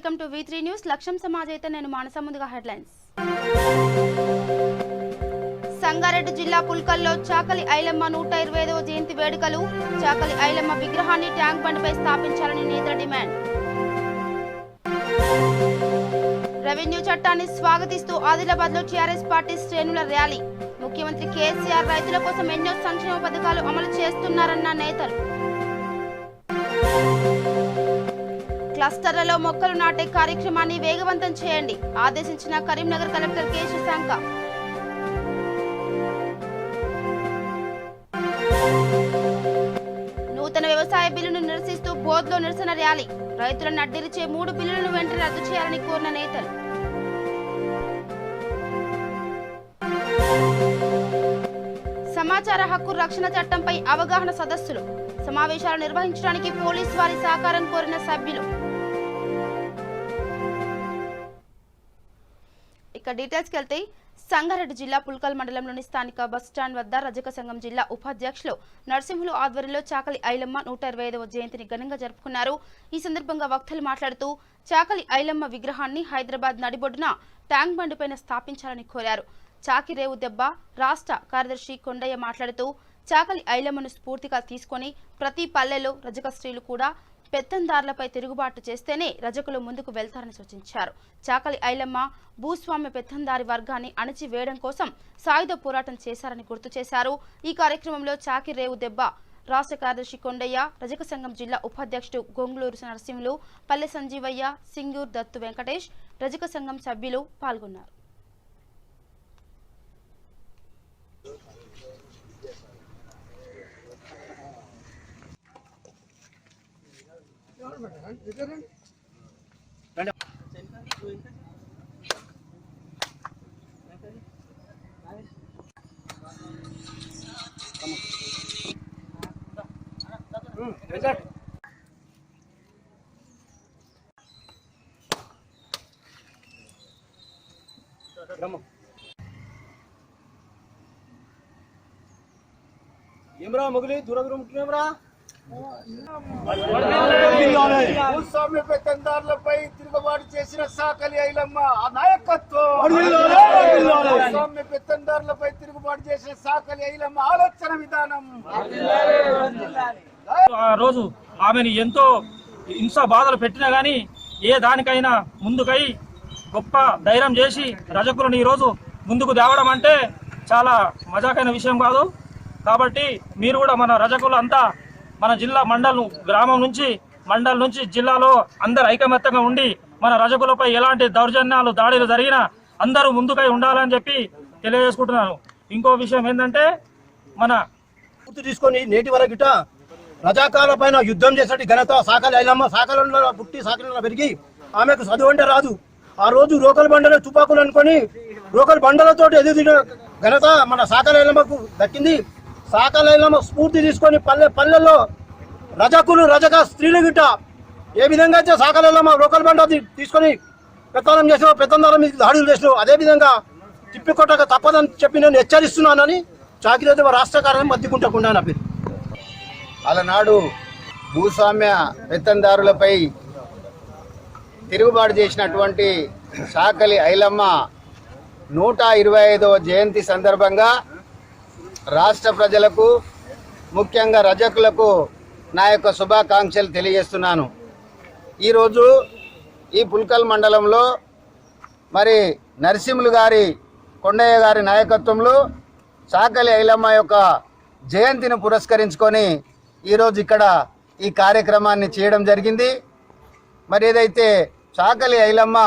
Welcome to V3 news. లక్ష్యం సమాజ్ అయితే నేను మానస. ముందుగా హెడ్లైన్స్. సంగారెడ్డి జిల్లా పుల్కల్లో చాకలి ఐలమ్మ 125వ జయంతి వేడుకలు. చాకలి ఐలమ్మ విగ్రహాన్ని ట్యాంక్ బండ్పై స్థాపించాలని నేతల డిమాండ్. రెవెన్యూ చట్టాన్ని స్వాగతిస్తూ ఆదిలాబాద్లో టీఆర్ఎస్ పార్టీ శ్రేణుల ర్యాలీ. ముఖ్యమంత్రి కేసీఆర్ రైతుల కోసం ఎన్నో సంక్షేమ పథకాలు అమలు చేస్తున్నారన్న నేతలు. క్లస్టర్లలో మొక్కలు నాటే కార్యక్రమాన్ని వేగవంతం చేయండి ఆదేశించిన కరీంనగర్ కలెక్టర్ కె శశాంక. నూతన వ్యవసాయ బిల్లును నిరసిస్తూ బోధ్లో నిరసన ర్యాలీ. రైతులను అడ్డిరిచే 3 బిల్లులను వెంటనే రద్దు చేయాలని కోరిన నేతలు. సమాచార హక్కు రక్షణ చట్టంపై అవగాహన సదస్సులు. సమావేశాలు నిర్వహించడానికి పోలీసు వారి సహకారం కోరిన సభ్యులు. ఇక డీటెయిల్స్కి వెళ్తే సంగారెడ్డి జిల్లా పుల్కల్ మండలంలోని స్థానిక బస్టాండ్ వద్ద రజక సంఘం జిల్లా ఉపాధ్యక్షులు నరసింహులు ఆధ్వర్యంలో చాకలి ఐలమ్మ 125వ జయంతిని ఘనంగా జరుపుకున్నారు. ఈ సందర్భంగా వక్తలు మాట్లాడుతూ చాకలి ఐలమ్మ విగ్రహాన్ని హైదరాబాద్ నడిబొడ్డున ట్యాంక్ బండిపైన స్థాపించాలని కోరారు. చాకిరేవు దెబ్బ రాష్ట్ర కార్యదర్శి కొండయ్య మాట్లాడుతూ చాకలి ఐలమ్మను స్ఫూర్తిగా తీసుకొని ప్రతి పల్లెలో రజక స్త్రీలు కూడా పెత్తందారులపై తిరుగుబాటు చేస్తేనే రజకులు ముందుకు వెళ్తారని సూచించారు. చాకలి ఐలమ్మ భూస్వామ్య పెత్తందారి వర్గాన్ని అణచివేయడం కోసం సాయుధ పోరాటం చేశారని గుర్తు చేశారు. ఈ కార్యక్రమంలో చాకిరేవు దెబ్బ రాష్ట్ర కార్యదర్శి కొండయ్య, రజక సంఘం జిల్లా ఉపాధ్యక్షుడు గొంగులూరు నరసింహులు, పల్లె సంజీవయ్య, సింగూర్ దత్తు వెంకటేష్, రజక సంఘం సభ్యులు పాల్గొన్నారు. ఏమరా మొగలి దూరం దూరం ముఖ్యమరా భూస్వామ్య పెత్తందారులపై తిరుగుబాటు చేసిన చాకలి ఐలమ్మ ఆ నాయకత్వం, భూస్వామ్య పెత్తందారులపై తిరుగుబాటు చేసిన చాకలి ఐలమ్మ ఆలోచన విధానం. ఆ రోజు ఆమెను ఎంతో హింస బాధలు పెట్టినా గానీ ఏ దానికైనా ముందుకై గొప్ప ధైర్యం చేసి రజకులను ఈరోజు ముందుకు తేవడం అంటే చాలా మజాకైన విషయం కాదు. కాబట్టి మీరు కూడా మన రజకులు అంతా మన జిల్లా గ్రామం నుంచి మండల్ నుంచి జిల్లాలో అందరు ఐకమత్యంగా ఉండి మన రజకులపై ఎలాంటి దౌర్జన్యాలు దాడులు జరిగినా అందరూ ముందుకై ఉండాలని చెప్పి తెలియజేసుకుంటున్నాను. ఇంకో విషయం ఏంటంటే మన పూర్తి తీసుకొని నేటి వరకు గిట రజాకాల పైన యుద్ధం చేసేటి ఘనత చాకలి ఐలమ్మ. సాకలలో పుట్టి సాకలలో పెరిగి ఆమెకు చదువు అంటే రాదు. ఆ రోజు రోకల్ బండలు తుపాకులు అనుకొని రోకల్ బండలతో ఎదుగుతున్న ఘనత మన చాకలి ఐలమ్మకు దక్కింది. చాకలి ఐలమ్మ స్ఫూర్తి తీసుకొని పల్లెల్లో రజక స్త్రీలు గిట్ట ఏ విధంగా అయితే చాకలి ఐలమ్మ రోకల్ బండ తీసుకొని పెత్తనం చేసిన పెత్తందారం మీద దాడులు చేసిన అదేవిధంగా తిప్పికొట్టక తప్పదని చెప్పి నేను హెచ్చరిస్తున్నానని చాకిరేవ రాష్ట్ర కార్యం మద్దికుంటకుండా నా పేరు. అలనాడు భూస్వామ్య పెత్తందారులపై తిరుగుబాటు చేసినటువంటి చాకలి ఐలమ్మ 125వ జయంతి సందర్భంగా రాష్ట్ర ప్రజలకు ముఖ్యంగా రజకులకు నా యొక్క శుభాకాంక్షలు తెలియజేస్తున్నాను. ఈరోజు ఈ పుల్కల్ మండలంలో మరి నరసింహులు గారి కొండయ్య గారి నాయకత్వంలో చాకలి ఐలమ్మ యొక్క జయంతిని పురస్కరించుకొని ఈరోజు ఇక్కడ ఈ కార్యక్రమాన్ని చేయడం జరిగింది. మరి ఏదైతే చాకలి ఐలమ్మ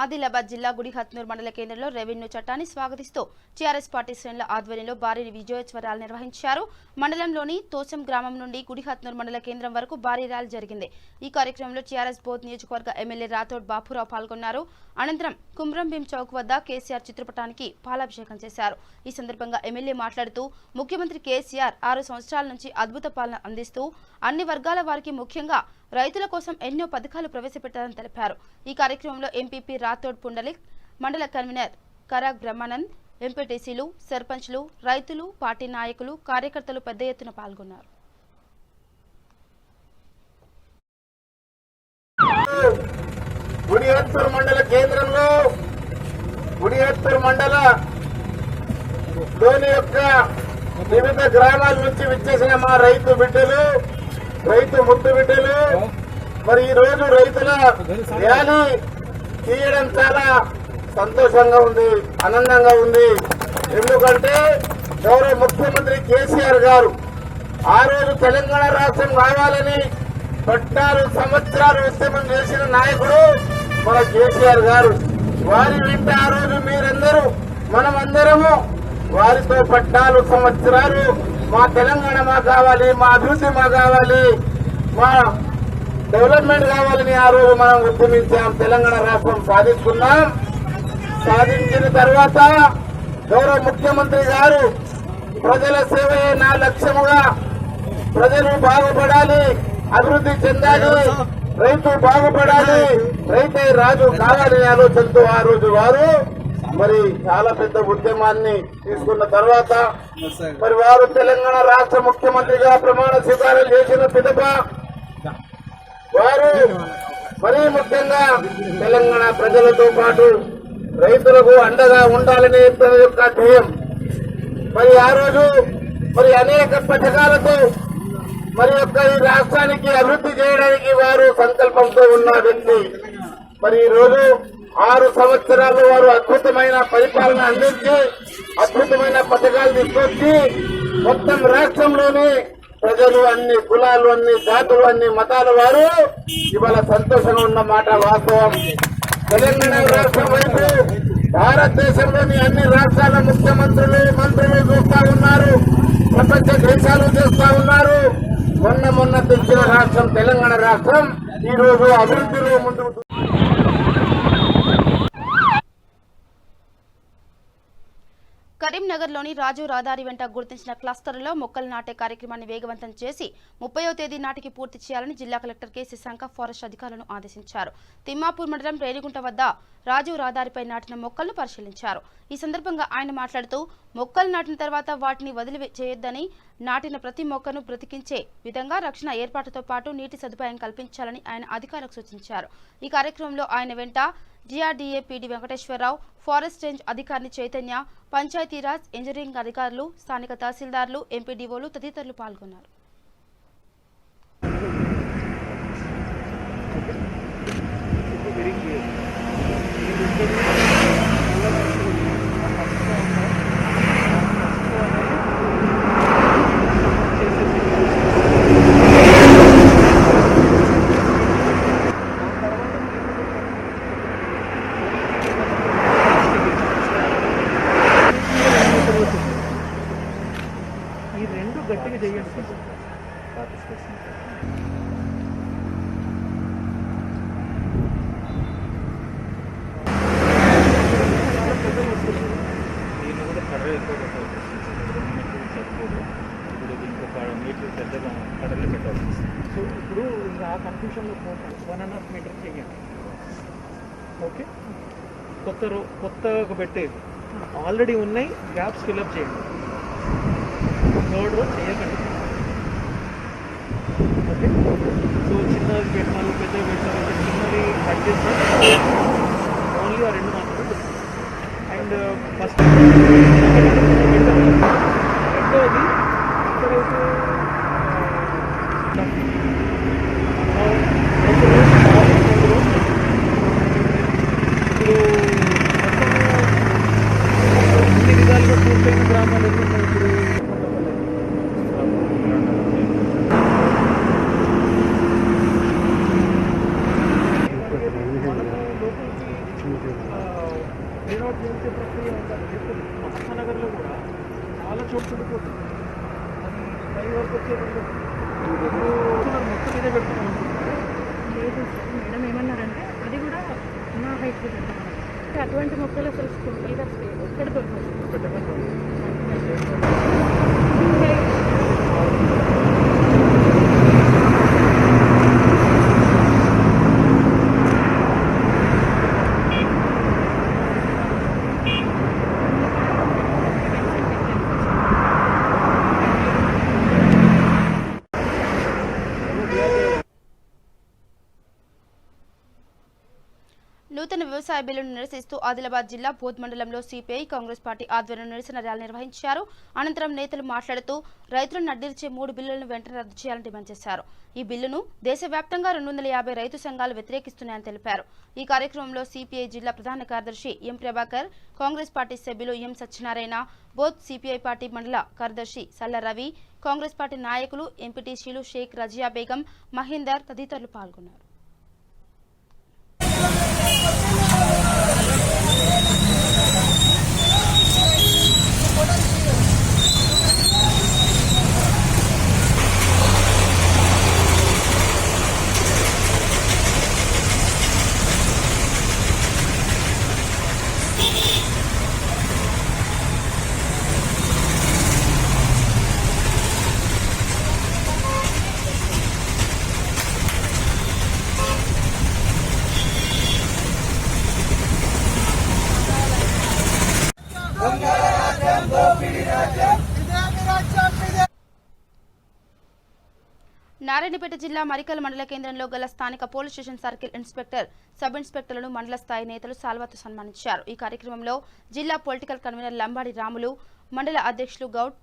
ఆదిలాబాద్ జిల్లా గుడిహత్నూర్ మండల కేంద్రంలో రెవెన్యూ చట్టాన్ని స్వాగతిస్తూ టీఆర్ఎస్ పార్టీ శ్రేణుల ఆధ్వర్యంలో భారీ విజయోత్సవాలు నిర్వహించారు. మండలంలోని తోచం గ్రామం నుండి గుడిహత్నూర్ మండల కేంద్రం వరకు భారీ ర్యాలీ జరిగింది. ఈ కార్యక్రమంలో టీఆర్ఎస్ బోధ్ నియోజకవర్గ ఎమ్మెల్యే రాథోడ్ బాపురావు పాల్గొన్నారు. అనంతరం కుమ్రంభీం చౌక్ వద్ద కేసీఆర్ చిత్రపటానికి పాలాభిషేకం చేశారు. ఈ సందర్భంగా ఎమ్మెల్యే మాట్లాడుతూ ముఖ్యమంత్రి కేసీఆర్ 6 సంవత్సరాల నుంచి అద్భుత పాలన అందిస్తూ అన్ని వర్గాల వారికి ముఖ్యంగా రైతుల కోసం ఎన్నో పథకాలు ప్రవేశపెట్టారని తెలిపారు. ఈ కార్యక్రమంలో ఎంపీపీ రాథోడ్ పుండలిక్, మండల కన్వీనర్ కరాగ్ బ్రహ్మానంద్, ఎంపీటీసీలు, సర్పంచ్లు, రైతులు, పార్టీ నాయకులు, కార్యకర్తలు పెద్ద ఎత్తున పాల్గొన్నారు. గుడియత్తూరు మండల కేంద్రంలో గుడియత్తూరు మండల లోని యొక్క వివిధ గ్రామాల నుంచి విచ్చేసిన మా రైతు బిడ్డలు, రైతు ముద్దు బిడ్డలు మరి ఈ రోజు రైతుల ర్యాలీ తీయడం చాలా సంతోషంగా ఉంది, ఆనందంగా ఉంది. ఎందుకంటే గౌరవ ముఖ్యమంత్రి కేసీఆర్ గారు ఆ రోజు తెలంగాణ రాష్ట్రం కావాలని 14 సంవత్సరాలు ఉద్యమం చేసిన నాయకుడు మన కేసీఆర్ గారు. వారి వెంట ఆ రోజు మీరందరూ మనమందరము వారితో 14 సంవత్సరాలు మా తెలంగాణ మా కావాలి, మా అభివృద్ధి మా కావాలి, మా డెవలప్మెంట్ కావాలని ఆ రోజు మనం ఉద్యమించాం. తెలంగాణ రాష్ట్రం సాధించుకున్నాం. సాధించిన తర్వాత గౌరవ ముఖ్యమంత్రి గారు ప్రజల సేవయే నా లక్ష్యముగా, ప్రజలు బాగుపడాలి, అభివృద్ధి చెందాలి, రైతు బాగుపడాలి, రైతే రాజు కావాలనే ఆలోచనతో ఆ రోజు వారు మరి చాలా పెద్ద ఉద్యమాన్ని తీసుకున్న తర్వాత మరి వారు తెలంగాణ రాష్ట్ర ముఖ్యమంత్రిగా ప్రమాణ స్వీకారం చేసిన పిదప వారు మరీ ముఖ్యంగా తెలంగాణ ప్రజలతో పాటు రైతులకు అండగా ఉండాలనే తన యొక్క ధ్యేయం. మరి ఆ రోజు మరి అనేక పథకాలతో మరి యొక్క ఈ రాష్ట్రానికి అభివృద్ధి చేయడానికి వారు సంకల్పంతో ఉన్న వ్యక్తి. మరి ఈ రోజు 6 సంవత్సరాలు వారు అద్భుతమైన పరిపాలన అందించి అద్భుతమైన పథకాలు తీసుకొచ్చి మొత్తం రాష్ట్రంలోని ప్రజలు, అన్ని కులాలు, అన్ని జాతులు, అన్ని మతాల వారు ఇవాళ సంతోషంగా ఉన్న మాట వాస్తవం. తెలంగాణ రాష్ట్రం వైపు భారతదేశంలోని అన్ని రాష్ట్రాల ముఖ్యమంత్రులు, మంత్రులు చూస్తా ఉన్నారు, ప్రపంచ దేశాలు చేస్తా ఉన్నారు. మొన్న తెచ్చిన రాష్ట్రం తెలంగాణ రాష్ట్రం ఈ రోజు అభివృద్ధిలో ముందుకు. కరీంనగర్లోని రాజు రహదారి వెంట గుర్తించిన క్లస్టర్లో మొక్కలు నాటే కార్యక్రమాన్ని వేగవంతం చేసి 30వ తేదీ నాటికి పూర్తి చేయాలని జిల్లా కలెక్టర్ కె శశాంక ఫారెస్ట్ అధికారులను ఆదేశించారు. తిమ్మాపూర్ మండలం రేణిగుంట వద్ద రాజు రహదారిపై నాటిన మొక్కలను పరిశీలించారు. ఈ సందర్భంగా ఆయన మాట్లాడుతూ మొక్కలు నాటిన తర్వాత వాటిని వదిలి చేయొద్దని, నాటిన ప్రతి మొక్కను బ్రతికించే విధంగా రక్షణ ఏర్పాటుతో పాటు నీటి సదుపాయం కల్పించాలని ఆయన అధికారులకు సూచించారు. ఈ కార్యక్రమంలో ఆయన వెంట DRDA PD Venkateswararao, forest range అధికారిని చైతన్య, పంచాయతీరాజ్, ఇంజనీరింగ్ అధికారులు, స్థానిక తహసీల్దార్లు, ఎంపీడీఓలు తదితరులు పాల్గొన్నారు. సో ఇప్పుడు ఆ కన్ఫ్యూషన్లో 1.5 మీటర్ చేయండి. ఓకే, కొత్తగా పెట్టేది ఆల్రెడీ ఉన్నాయి, గ్యాప్స్ ఫిల్అప్ చేయండి. 3rd రో చేయకండి. ఓకే, సో చిన్నది పెట్టాలి, పెద్దవి పెట్టాలి, చిన్నది కట్ చేస్తాను ఓన్లీ ఆ 2 మాత్రమే. అండ్ ఫస్ట్ రెండవది ఇక్కడైతే అన్ని విధాలుగా పూర్తయిన గ్రామాలు ఎన్నున్నాయి ఇప్పుడు. రీనోట్ చేసే ప్రక్రియ మహానగర్లో కూడా చాలా చోట్ల ఉండిపోతుంది. అది పై వరకు వచ్చేటప్పుడు మొత్తం ఇదే పెడుతున్నాం. లేదు మేడం ఏమన్నారంటే అది కూడా నా హైట్ పెట్టాలి. అటువంటి మొక్కలు అసలు సింపుల్గా ఎక్కడ దొరకదు. నూతన వ్యవసాయ బిల్లును నిరసిస్తూ ఆదిలాబాద్ జిల్లా బోధ్ మండలంలో సిపిఐ కాంగ్రెస్ పార్టీ ఆధ్వర్యంలో నిరసన ర్యాలీ నిర్వహించారు. అనంతరం నేతలు మాట్లాడుతూ రైతులను అడ్డిరిచే 3 బిల్లులను వెంటనే రద్దు చేయాలని డిమాండ్ చేశారు. ఈ బిల్లును దేశవ్యాప్తంగా 250 రైతు సంఘాలు వ్యతిరేకిస్తున్నాయని తెలిపారు. ఈ కార్యక్రమంలో సిపిఐ జిల్లా ప్రధాన కార్యదర్శి ఎం ప్రభాకర్, కాంగ్రెస్ పార్టీ సభ్యులు ఎం సత్యనారాయణ, బోధ్ సిపిఐ పార్టీ మండల కార్యదర్శి సల్ల రవి, కాంగ్రెస్ పార్టీ నాయకులు ఎంపీటీసీలు షేక్ రజియా బేగం, మహేందర్ తదితరులు పాల్గొన్నారు. నారాయణపేట జిల్లా మరికల్ మండల కేంద్రంలో గల స్థానిక police station circle inspector, sub ఇన్స్పెక్టర్లను మండల స్థాయి నేతలు సాల్వాతో సన్మానించారు. ఈ కార్యక్రమంలో జిల్లా పొలిటికల్ కన్వీనర్ లంబాడి రాములు, మండల అధ్యక్షులు Goud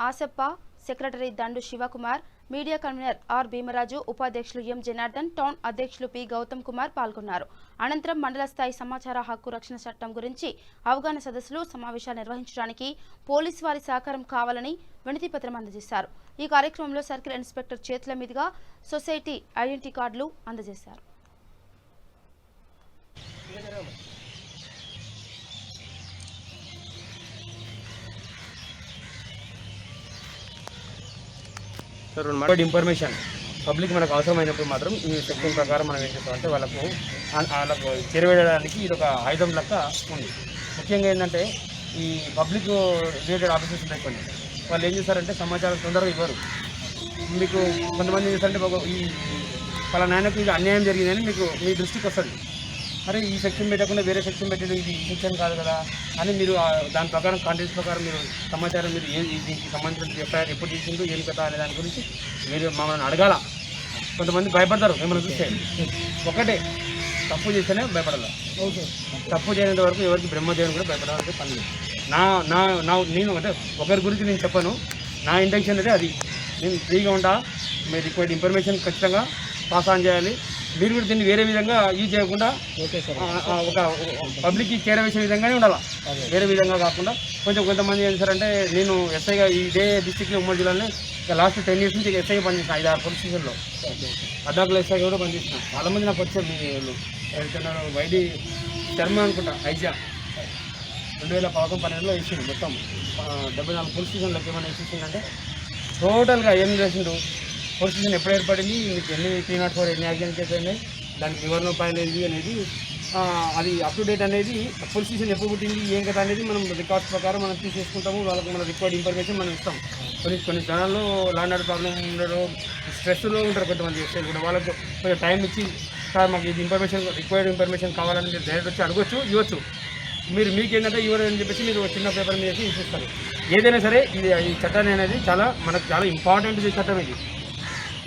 Asappa, secretary Dandu Shivakumar, media convener R Bhimaraju, ఉపాధ్యక్షులు ఎం జనార్దన్, టౌన్ అధ్యక్షులు పి గౌతమ్ కుమార్ పాల్గొన్నారు. అనంతరం మండల స్థాయి సమాచార హక్కు రక్షణ చట్టం గురించి అవగాహన సదస్సులు, సమావేశాలు నిర్వహించడానికి పోలీసు వారి సహకారం కావాలని వినతి పత్రం అందజేశారు. ఈ కార్యక్రమంలో సర్కిల్ ఇన్స్పెక్టర్ చేతుల మీదుగా సొసైటీ ఐడెంటిటీ కార్డులు అందజేశారు. ఇన్ఫర్మేషన్ పబ్లిక్ మనకు అవసరమైనప్పుడు మాత్రం ఈ సెక్షన్ ప్రకారం మనం ఏం చేస్తామంటే వాళ్ళకు చేరవేయడానికి ఇది ఒక ఆయుధం లెక్క ఉంది. ముఖ్యంగా ఏంటంటే ఈ పబ్లిక్ రిలేటెడ్ ఆఫీసర్స్ పెట్టుకోండి, వాళ్ళు ఏం చేస్తారంటే సమాచారం తొందరగా ఇవ్వరు. మీకు కొంతమంది ఏం చేస్తారంటే ఈ పలానా ఆయనకు ఇది అన్యాయం జరిగిందని మీకు మీ దృష్టికి వస్తుంది. అరే ఈ సెక్షన్ పెట్టకుండా వేరే సెక్షన్ పెట్టడం ఇది ఈ సెక్షన్ కాదు కదా అని మీరు దాని ప్రకారం కాంటెక్స్ట్ ప్రకారం మీరు సమాచారం మీరు దీనికి సంబంధించిన ఎఫ్ఐఆర్ ఎప్పుడు చేసిందో ఏం కదా అనే దాని గురించి మీరు మమ్మల్ని అడగాల. కొంతమంది భయపడతారు మిమ్మల్ని చూస్తే. ఒకటే తప్పు చేస్తేనే భయపడాలి. తప్పు చేయనంత వరకు ఎవరికి బ్రహ్మదేవుని కూడా భయపడాలంటే పని లేదు. నేను అంటే ఒకరి గురించి నేను చెప్పను, నా ఇంటెన్షన్ అయితే అది. నేను ఫ్రీగా ఉంటా, మీరు రిక్వైర్డ్ ఇన్ఫర్మేషన్ ఖచ్చితంగా పాస్ ఆన్ చేయాలి. మీరు కూడా దీన్ని వేరే విధంగా యూజ్ చేయకుండా ఒక పబ్లిక్కి చేరవేసే విధంగానే ఉండాలి, వేరే విధంగా కాకుండా. కొంతమంది ఏం చేస్తారంటే, నేను ఎస్ఐగా ఇదే డిస్టిక్లో ఉమ్మడి జిల్లాలో లాస్ట్ 10 years నుంచి ఎస్ఐగా పనిచేస్తాను. 5-6 పోలీస్ స్టేషన్లో అడ్డాకుల ఎస్ఐగా కూడా పనిచేస్తున్నాను. చాలామంది నాకు వచ్చారు. మీ వెళ్తున్నారు వైడి శర్మ అనుకుంటా, ఐజా 2011-12లో వేసింది. మొత్తం 74 పోలీస్ స్టేషన్లోకి ఏమైనా వేసేసిందంటే టోటల్గా ఏం చేసిండు. పోలీస్ స్టేషన్ ఎప్పుడు ఏర్పడింది, మీకు ఎన్ని 304 ఎన్ని యాక్సిడెంట్ కేసు అయినాయి, దానికి నివారణోపాయాలు ఏంటి అనేది అది అప్ టు డేట్ అనేది పోలీస్ స్టేషన్ ఎప్పుడు పుట్టింది ఏం కదా అనేది మనం రికార్డ్స్ ప్రకారం మనం తీసుకుంటాము. వాళ్ళకి మన రిక్వైర్డ్ ఇన్ఫర్మేషన్ మనం ఇస్తాం. కొన్ని జనాల్లో ల్యాండ్ ఆర్డర్ ప్రాబ్లం ఉండరు, స్ట్రెస్లో ఉంటారు కొంతమంది ఎస్ఐలు కూడా. వాళ్ళకు కొంచెం టైం ఇచ్చి, సార్ మాకు ఇది ఇన్ఫర్మేషన్ రిక్వైర్డ్ ఇన్ఫర్మేషన్ కావాలని మీరు డైరెక్ట్ వచ్చి అడగొచ్చు, ఇవ్వచ్చు. మీకేంటంటే ఇవ్వరు అని చెప్పేసి మీరు చిన్న పేపర్ మీద వేసి ఇస్తారు. ఏదైనా సరే ఈ చట్టాన్ని అనేది మనకు చాలా ఇంపార్టెంట్ చట్టం ఇది.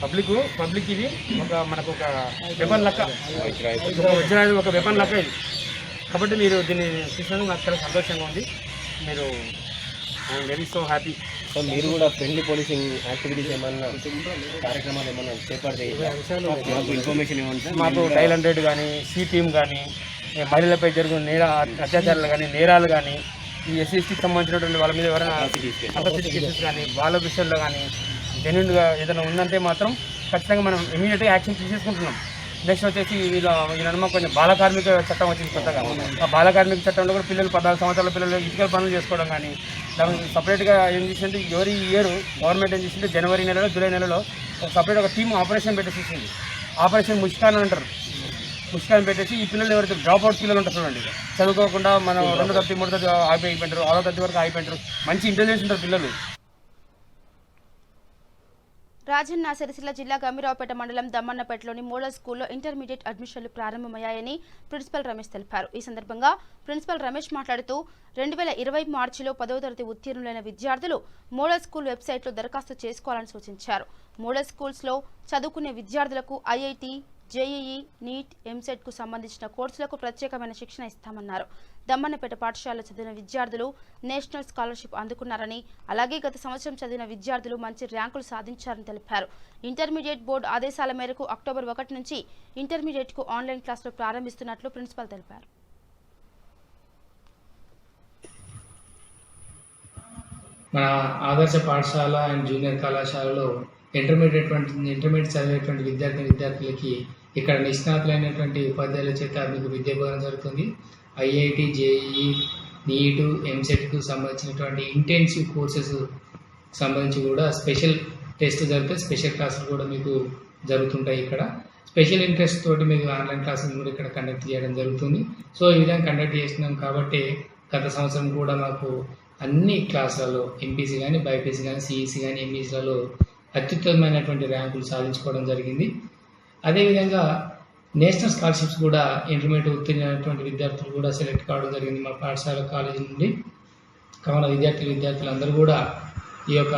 పబ్లిక్ ఇది మనకు ఒక వెపన్ లెక్క, ఒక వెపన్ లెక్క ఇది. కాబట్టి మీరు దీన్ని చూసినందుకు నాకు చాలా సంతోషంగా ఉంది. మీరు I'm very so happy. So మీరు కూడా ఫ్రెండ్లీ పోలీసింగ్ యాక్టివిటీస్ ఏమన్నా కార్యక్రమాలు ఏమన్నా చేపడితే ఇన్ఫర్మేషన్ ఏమంటే మాకు డైల్ 100 కానీ, సి టీమ్ కానీ, మహిళలపై జరిగిన అత్యాచారాలు కానీ, నేరాలు కానీ, ఈ ఎస్సీకి సంబంధించినటువంటి వాళ్ళ మీద ఎవరైనా అట్రాసిటీ కేసెస్ కానీ, వాళ్ళ విషయంలో కానీ జెన్యున్గా ఏదైనా ఉందంటే మాత్రం ఖచ్చితంగా మనం ఇమీడియట్గా యాక్షన్ తీసేసుకుంటున్నాం. నెక్స్ట్ వచ్చేసి వీళ్ళ కొంచెం బాల కార్మిక చట్టం వచ్చింది కొత్తగా. ఆ బాల కార్మిక చట్టంలో కూడా పిల్లలు 14 సంవత్సరాల పిల్లలు ఇటుకల పనులు చేసుకోవడం కానీ, దానికి సపరేట్గా ఏం చేసిందంటే ఎవరి ఇయర్ గవర్నమెంట్ ఏం చేసింటే జనవరి నెలలో, జూలై నెలలో సపరేట్ ఒక టీమ్ ఆపరేషన్ పెట్టేసేసింది. ఆపరేషన్ ముష్కాన్ అని అంటారు. ముష్కాన్ పెట్టేసి ఈ పిల్లలు ఎవరైతే డ్రాప్ అవుట్ పిల్లలు ఉంటారు చూడండి, చదువుకోకుండా మనం 2వ తరగతి 3వ తరగతి ఆగిపోయింటారు, 6వ తరగతి వరకు ఆగిపోయింటారు, మంచి ఇంటెలిజెన్స్ ఉంటారు పిల్లలు. రాజన్న సిరిసిల్ల జిల్లా గంభీరావుపేట మండలం దమ్మన్నపేటలోని మోడల్ స్కూల్లో ఇంటర్మీడియట్ అడ్మిషన్లు ప్రారంభమయ్యాయని ప్రిన్సిపల్ రమేష్ తెలిపారు. ఈ సందర్భంగా ప్రిన్సిపల్ రమేష్ మాట్లాడుతూ 2020 మార్చిలో 10వ తరగతి ఉత్తీర్ణులైన విద్యార్థులు మోడల్ స్కూల్ వెబ్సైట్లో దరఖాస్తు చేసుకోవాలని సూచించారు. మోడల్ స్కూల్స్లో చదువుకునే విద్యార్థులకు ఐఐటి, జేఈఈ, నీట్, ఎంసెట్కు సంబంధించిన కోర్సులకు ప్రత్యేకమైన శిక్షణ ఇస్తామన్నారు. దమ్మన్నపేట పాఠశాలలో చదివిన విద్యార్థులు నేషనల్ స్కాలర్షిప్ అందుకున్నారని, అలాగే గత సంవత్సరం చదివిన విద్యార్థులు మంచి ర్యాంకులు సాధించారని తెలిపారు. ఇంటర్మీడియట్ బోర్డు ఆదేశాల మేరకు అక్టోబర్ 1 నుంచి ఇంటర్మీడియట్కు ఆన్లైన్ క్లాసులు ప్రారంభిస్తున్నట్లు ప్రిన్సిపల్ తెలిపారు. మన ఆదర్శ పాఠశాల అండ్ జూనియర్ కళాశాలలో ఇంటర్మీడియట్ చదివేటువంటి విద్యార్థులకి ఇక్కడ నిష్ణాతులైనటువంటి ఉపాధ్యాయుల చేత మీకు విద్యా బోధన జరుగుతుంది. ఐఐటి, జేఈఈ, నీటు, ఎంసెట్కు సంబంధించినటువంటి ఇంటెన్సివ్ కోర్సెస్ సంబంధించి కూడా స్పెషల్ టెస్ట్ జరిగితే స్పెషల్ క్లాసులు కూడా మీకు జరుగుతుంటాయి. ఇక్కడ స్పెషల్ ఇంట్రెస్ట్ తోటి మీకు ఆన్లైన్ క్లాసెస్ కూడా ఇక్కడ కండక్ట్ చేయడం జరుగుతుంది. సో ఈ విధంగా కండక్ట్ చేస్తున్నాం కాబట్టి గత సంవత్సరం కూడా మాకు అన్ని క్లాసులలో ఎంపీసీ కానీ, బైపీసీ కానీ, సిఈసీ కానీ, ఎంఈసీలలో అత్యుత్తమమైనటువంటి ర్యాంకులు సాధించుకోవడం జరిగింది. అదేవిధంగా నేషనల్ స్కాలర్షిప్స్ కూడా ఇంటర్మీడియట్ ఉత్తీర్ణమైనటువంటి విద్యార్థులు కూడా సెలెక్ట్ కావడం జరిగింది మా పాఠశాల కాలేజీ నుండి. కావున విద్యార్థులందరూ కూడా ఈ యొక్క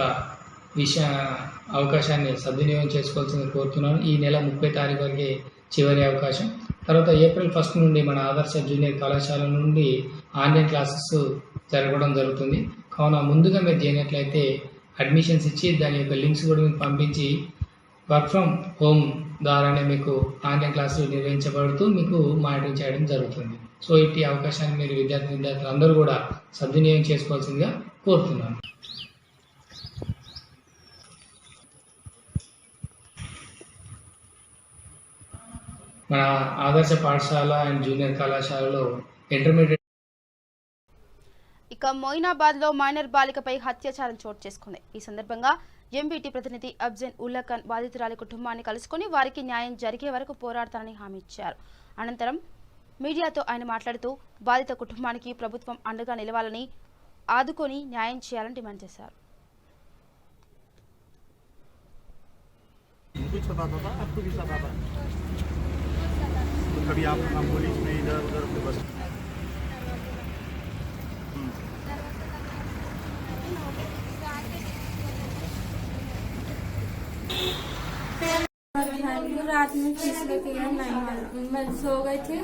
అవకాశాన్ని సద్వినియోగం చేసుకోవాల్సింది కోరుతున్నాను. ఈ నెల 30 తారీఖు వరకే చివరి అవకాశం. తర్వాత ఏప్రిల్ 1 నుండి మన ఆదర్శ జూనియర్ కళాశాల నుండి ఆన్లైన్ క్లాసెస్ జరగడం జరుగుతుంది. కావున ముందుగా మీరు చేయనట్లయితే అడ్మిషన్స్ ఇచ్చి దాని యొక్క లింక్స్ కూడా మీకు పంపించి వర్క్ ఫ్రమ్ హోమ్ ద్వారానే మీకు ఆన్లైన్ క్లాసులు నిర్వహించబడుతూ మీకు మానిటరింగ్ చేయడం జరుగుతుంది. సో ఇట్టి అవకాశాన్ని మీరు విద్యార్థులు అందరూ కూడా సద్వినియోగం చేసుకోవాల్సిందిగా కోరుతున్నాను. మన ఆదర్శ పాఠశాల అండ్ జూనియర్ కళాశాలలో ఇంటర్మీడియట్. ఇక మొయినాబాద్లో మైనర్ బాలికపై అత్యాచారం చోటు చేసుకుంది. ఈ సందర్భంగా ఎంబీటీ ప్రతినిధి అఫ్జన్ ఉల్లా ఖాన్ బాధితురాలి కుటుంబాన్ని కలుసుకుని వారికి న్యాయం జరిగే వరకు పోరాడతానని హామీ ఇచ్చారు. అనంతరం మీడియాతో ఆయన మాట్లాడుతూ బాధిత కుటుంబానికి ప్రభుత్వం అండగా నిలవాలని, ఆదుకొని న్యాయం చేయాలని డిమాండ్ చేశారు. कभी आप पुलिस में इधर उधर बस रात में किस लेके गया नहीं मालूम, मैं सो गई थी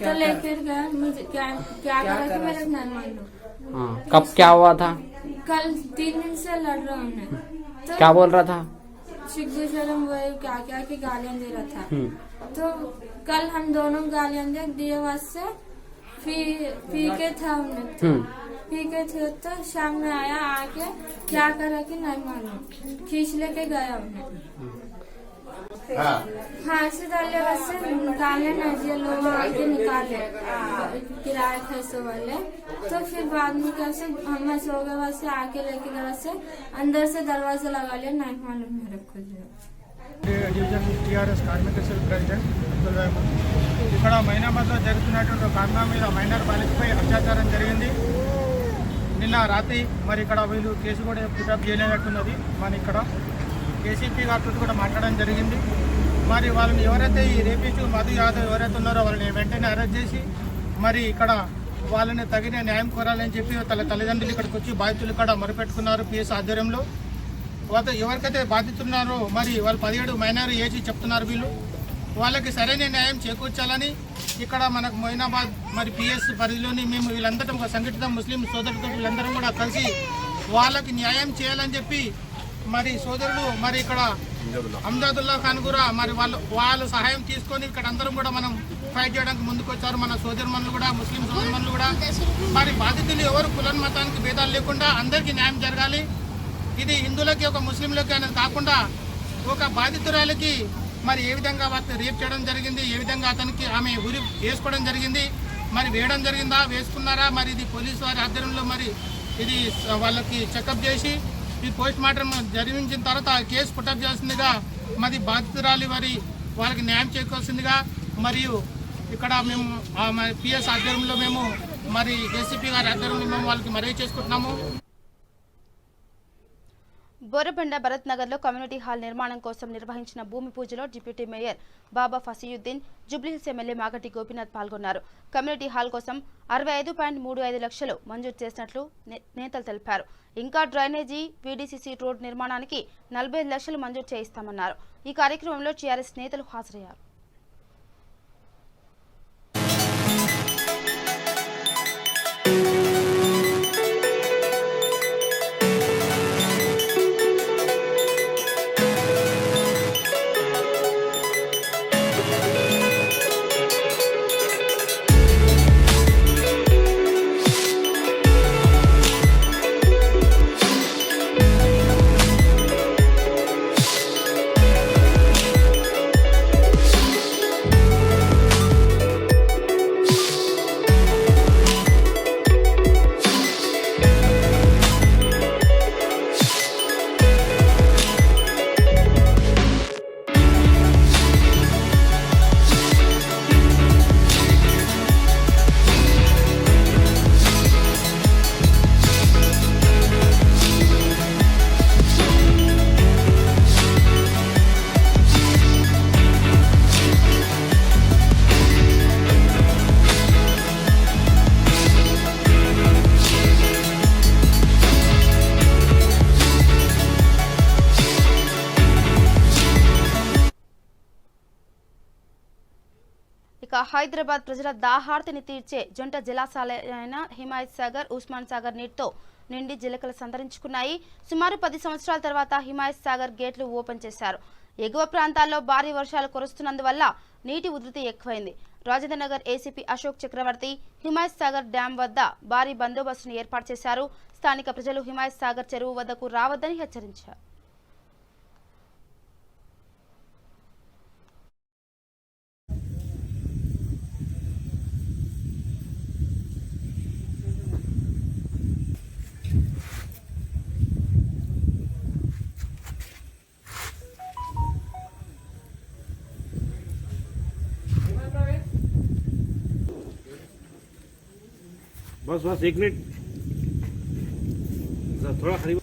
तो लेकर गया, मुझे क्या करा कि मेरे नहीं मालूम। कब क्या हुआ था? कल 3 दिन से लड़ रहा हूँ मैं। तो क्या बोल रहा था? शिखू शर्म वो क्या की गालियाँ दे रहा था। तो कल हम दोनों गालियाँ दिए वास्ते पी के था हमने, पी के थे तो शाम में आया, आके क्या करा कि नहीं मालूम, खींच लेके गया हमने। हाँ से डाले वैसे निकाले नहीं, लोग आके निकाले किराए खैसो वाले। तो फिर बाद में कैसे हम सो गए, वैसे आके लेके गए, वैसे अंदर से दरवाजा लगा लिया, नहीं मालूम मेरे को। డివిజన్ టీఆర్ఎస్ కార్మిక సెల్ ప్రెసిడెంట్ అబ్దుల్ రహమాన్. ఇక్కడ మైనాబాద్లో జరుగుతున్నటువంటి కారణా మీద మైనర్ బాలికపై అత్యాచారం జరిగింది. నిన్న రాత్రి మరి ఇక్కడ వీళ్ళు కేసు కూడా పికప్ చేయలేనట్టున్నది. మరి ఇక్కడ ఏసీపీ గారితో కూడా మాట్లాడడం జరిగింది. మరి వాళ్ళని ఎవరైతే ఈ రేపిస్ట్ మధు యాదవ్ ఎవరైతే ఉన్నారో వాళ్ళని వెంటనే అరెస్ట్ చేసి మరి ఇక్కడ వాళ్ళని తగిన న్యాయం కోరాలని చెప్పి తల్లిదండ్రులు ఇక్కడికి వచ్చి బాధితులు ఇక్కడ మొరపెట్టుకున్నారు పిఎస్ ఆధ్వర్యంలో. వాళ్ళతో ఎవరికైతే బాధితున్నారో మరి వాళ్ళు 17 మైనర్ ఏజీ చెప్తున్నారు. వీళ్ళు వాళ్ళకి సరైన న్యాయం చేకూర్చాలని ఇక్కడ మనకు మొయినాబాద్ మరి పిఎస్ పరిధిలోని మేము వీళ్ళందరం ఒక సంఘటిత ముస్లిం సోదరులతో వీళ్ళందరం కూడా కలిసి వాళ్ళకి న్యాయం చేయాలని చెప్పి మరి సోదరులు మరి ఇక్కడ అమ్జాదుల్లా ఖాన్ కూడా మరి వాళ్ళ సహాయం తీసుకొని ఇక్కడ అందరం కూడా మనం ఫైట్ చేయడానికి ముందుకు వచ్చారు. మన సోదరుమణులు కూడా, ముస్లిం సోదరుమణులు కూడా. మరి బాధితులు ఎవరు కులం మతానికి భేదాలు లేకుండా అందరికీ న్యాయం జరగాలి. ఇది హిందువులకి ఒక ముస్లింలకి అనేది కాకుండా ఒక బాధితురాలకి మరి ఏ విధంగా వాటిని రేప్ చేయడం జరిగింది, ఏ విధంగా అతనికి ఆమె ఉరి వేసుకోవడం జరిగింది, మరి వేయడం జరిగిందా, వేసుకున్నారా, మరి ఇది పోలీసు వారి ఆధ్వర్యంలో మరి ఇది వాళ్ళకి చెకప్ చేసి ఈ పోస్ట్ మార్టం జరిగించిన తర్వాత కేసు పుటప్ చేయాల్సిందిగా, మరి బాధితురాలి వాళ్ళకి న్యాయం చేకూర్చిందిగా మరియు ఇక్కడ మేము పిఎస్ ఆధ్వర్యంలో మేము మరి ఏసీపీ గారి ఆధ్వర్యంలో మేము వాళ్ళకి మనవి చేసుకుంటున్నాము. బోరబండ భరత్ నగర్లో కమ్యూనిటీ హాల్ నిర్మాణం కోసం నిర్వహించిన భూమి పూజలో డిప్యూటీ మేయర్ బాబా ఫసీయుద్దీన్, జుబ్లీహిల్స్ ఎమ్మెల్యే మాగంటి గోపీనాథ్ పాల్గొన్నారు. కమ్యూనిటీ హాల్ కోసం 65.35 లక్షలు మంజూరు చేసినట్లు నేతలు తెలిపారు. ఇంకా డ్రైనేజీ, వీడీసీసీ రోడ్ నిర్మాణానికి 45 లక్షలు మంజూరు చేయిస్తామన్నారు. ఈ కార్యక్రమంలో టీఆర్ఎస్ నేతలు హాజరయ్యారు. ఇక హైదరాబాద్ ప్రజల దాహార్తిని తీర్చే జంట జలాశయాలైన హిమాయత్ సాగర్, ఉస్మాన్ సాగర్ నీటితో నిండి జిలకలు సంతరించుకున్నాయి. సుమారు 10 సంవత్సరాల తర్వాత హిమాయత్ సాగర్ గేట్లు ఓపెన్ చేశారు. ఎగువ ప్రాంతాల్లో భారీ వర్షాలు కురుస్తున్నందువల్ల నీటి ఉధృతి ఎక్కువైంది. రాజేంద్ర నగర్ ఏసీపీ అశోక్ చక్రవర్తి హిమాయత్ సాగర్ డ్యాం వద్ద భారీ బందోబస్తును ఏర్పాటు చేశారు. స్థానిక ప్రజలు హిమాయత్ సాగర్ చెరువు వద్దకు రావద్దని హెచ్చరించారు. बस 1 मिनट थोड़ा खरीब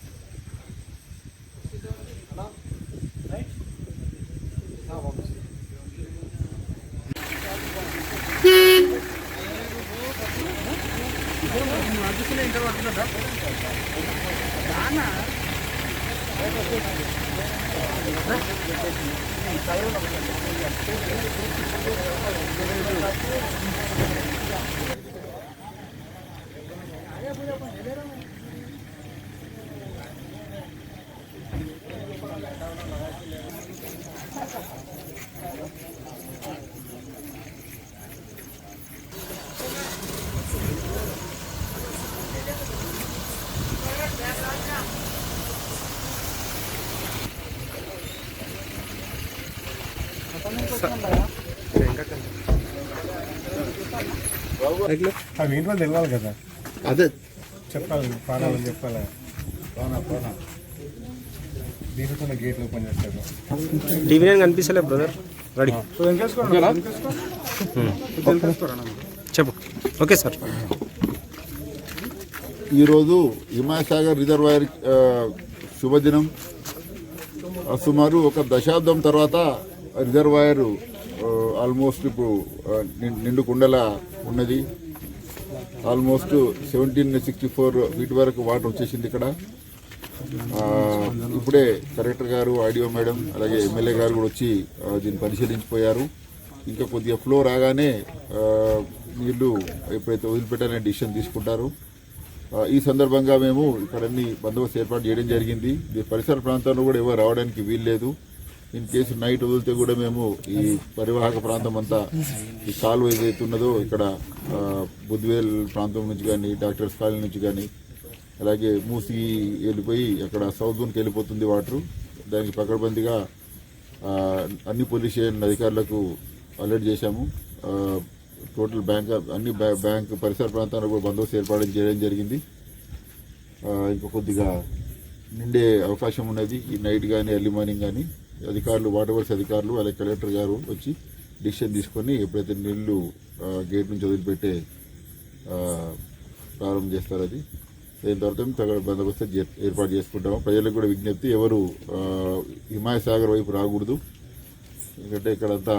అవి ఏంటో తెలియాలి కదా, అదే చెప్పాలి, పాడాలని చెప్పాలి. దీనితో గేట్లు ఓపెన్ చేస్తారు. టీవీ నేను కనిపిస్తలే బ్రదర్. రెడీ చెప్పు. Okay sir. ఈరోజు హిమాయత్ సాగర్ రిజర్వాయర్ శుభదినం. సుమారు 1 దశాబ్దం తర్వాత రిజర్వాయర్ ఆల్మోస్ట్ ఇప్పుడు నిండు కుండలా ఉన్నది. ఆల్మోస్ట్ 1764 ఫీట్ వరకు వాటర్ వచ్చేసింది ఇక్కడ. ఇప్పుడే కలెక్టర్ గారు, ఆర్డీఓ మేడం, అలాగే ఎమ్మెల్యే గారు కూడా వచ్చి దీన్ని పరిశీలించిపోయారు. ఇంకా కొద్దిగా ఫ్లో రాగానే నీళ్లు ఎప్పుడైతే వదిలిపెట్టాలనే డిసిషన్ తీసుకుంటారు. ఈ సందర్భంగా మేము ఇక్కడ అన్ని బందోబస్తు ఏర్పాటు చేయడం జరిగింది. ఈ పరిసర ప్రాంతాల్లో కూడా ఎవరు రావడానికి వీల్లేదు. ఇన్ కేసు నైట్ వదిలితే కూడా మేము ఈ పరివాహక ప్రాంతం అంతా ఈ కాలువ ఏదైతే ఉన్నదో ఇక్కడ బుద్వేల్ ప్రాంతం నుంచి కానీ, డాక్టర్స్ కాలనీ నుంచి కానీ, అలాగే మూసి వెళ్ళిపోయి అక్కడ సౌత్ జోన్కి వెళ్ళిపోతుంది వాటరు. దానికి పకడ్బందీగా అన్ని పోలీస్ స్టేషన్ అధికారులకు అలర్ట్ చేశాము. టోటల్ అన్ని బ్యాంక్ పరిసర ప్రాంతాల్లో కూడా బందోబస్తు ఏర్పాటు చేయడం జరిగింది. ఇంకా కొద్దిగా నిండే అవకాశం ఉన్నది ఈ నైట్ కానీ ఎర్లీ మార్నింగ్ కానీ. అధికారులు, వాటర్ వర్క్స్ అధికారులు, అలాగే కలెక్టర్ గారు వచ్చి డిసిషన్ తీసుకొని ఎప్పుడైతే నీళ్లు గేట్ నుంచి వదిలిపెట్టే ప్రారంభం చేస్తారు అది అయిన తర్వాత తగిన బందోబస్తు ఏర్పాటు చేసుకుంటాము. ప్రజలకు కూడా విజ్ఞప్తి, ఎవరు హిమాయత్ సాగర్ వైపు రాకూడదు. ఎందుకంటే ఇక్కడంతా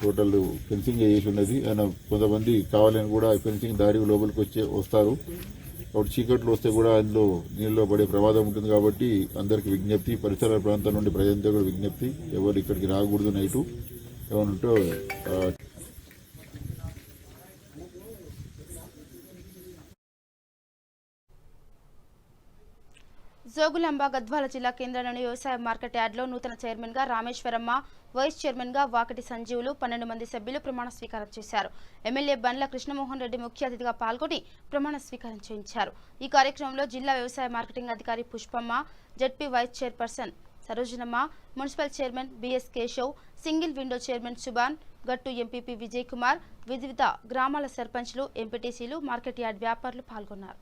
టోటల్ ఫెన్సింగ్ చేసి ఉన్నది. ఆయన కొంతమంది కావాలని కూడా ఫెన్సింగ్ దారి లోపలికి వస్తారు. కాబట్టి చీకట్లు వస్తే కూడా అందులో నీళ్ళలో పడే ప్రమాదం ఉంటుంది. కాబట్టి అందరికి విజ్ఞప్తి, పరిసర ప్రాంతం నుండి ప్రజలంతా కూడా విజ్ఞప్తి, ఎవరు ఇక్కడికి రాకూడదు నైటు. ఏమనుంటో జోగులాంబ గద్వాల జిల్లా కేంద్రంలోని వ్యవసాయ మార్కెట్ యార్డ్లో నూతన చైర్మన్ గా రామేశ్వరమ్మ, వైస్ చైర్మన్ గా వాకటి సంజీవులు 12 మంది సభ్యులు ప్రమాణ స్వీకారం చేశారు. ఎమ్మెల్యే బండ్ల కృష్ణమోహన్ రెడ్డి ముఖ్య అతిథిగా పాల్గొని ప్రమాణ స్వీకారం చేయించారు. ఈ కార్యక్రమంలో జిల్లా వ్యవసాయ మార్కెటింగ్ అధికారి Pushpamma, ZP vice chairperson Sarojanamma, municipal chairman BS Keshav, single window chairman Subhan, Gattu MPP Vijay Kumar, వివిధ గ్రామాల సర్పంచ్లు, ఎంపీటీసీలు, మార్కెట్ యార్డ్ వ్యాపారులు పాల్గొన్నారు.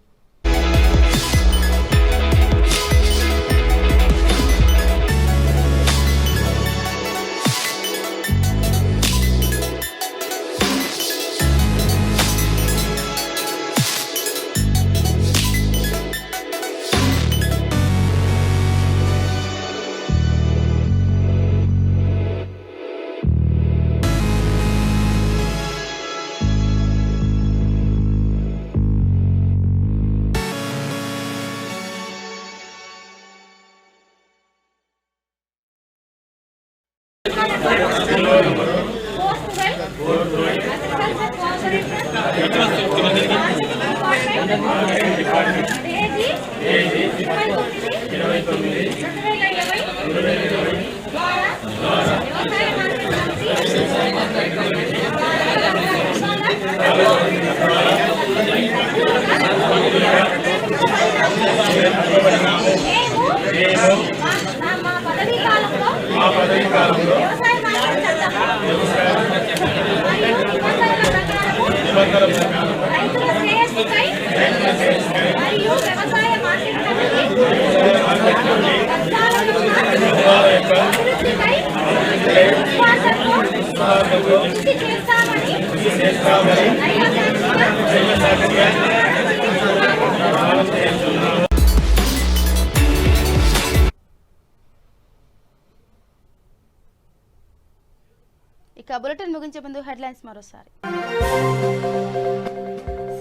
ఇక బులెటిన్ ముగించే ముందు హెడ్లైన్స్ మరోసారి.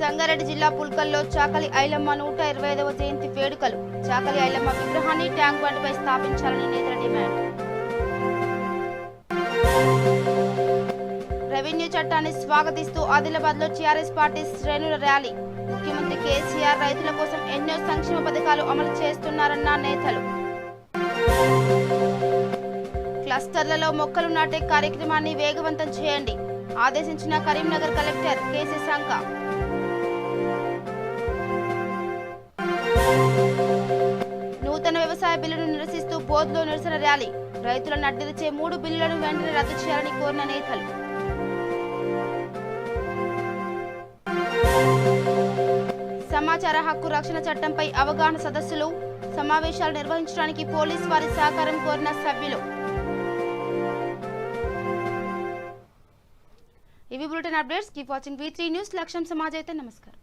సంగారెడ్డి జిల్లా పుల్కల్లో చాకలి ఐలమ్మ 125వ జయంతి వేడుకలు. చాకలి ఐలమ్మ విగ్రహాన్ని ట్యాంక్ బండ్పై స్థాపించాలని నేతల డిమాండ్. రెవెన్యూ చట్టాన్ని స్వాగతిస్తూ ఆదిలాబాద్ లో టీఆర్ఎస్ పార్టీ శ్రేణుల ర్యాలీ. ముఖ్యమంత్రి కేసీఆర్ రైతుల కోసం ఎన్నో సంక్షేమ పథకాలు అమలు చేస్తున్నారన్న నేతలు. క్లస్టర్లలో మొక్కలు నాటే కార్యక్రమాన్ని వేగవంతం చేయండి ఆదేశించిన కరీంనగర్ కలెక్టర్ కేసీ సంక. నూతన వ్యవసాయ బిల్లును నిరసిస్తూ బోధ్లో నిరసన ర్యాలీ. రైతులను అడ్డిరిచే 3 బిల్లులను వెంటనే రద్దు చేయాలని కోరిన నేతలు. సమాచార హక్కు రక్షణ చట్టంపై అవగాహన సదస్సులు సమావేశాలు నిర్వహించడానికి పోలీసు వారి సహకారం కోరిన సభ్యులు. ఇవి bulletin updates. Keep watching V3 news. లక్ష్యం సమాజ్ అయితే నమస్కారం.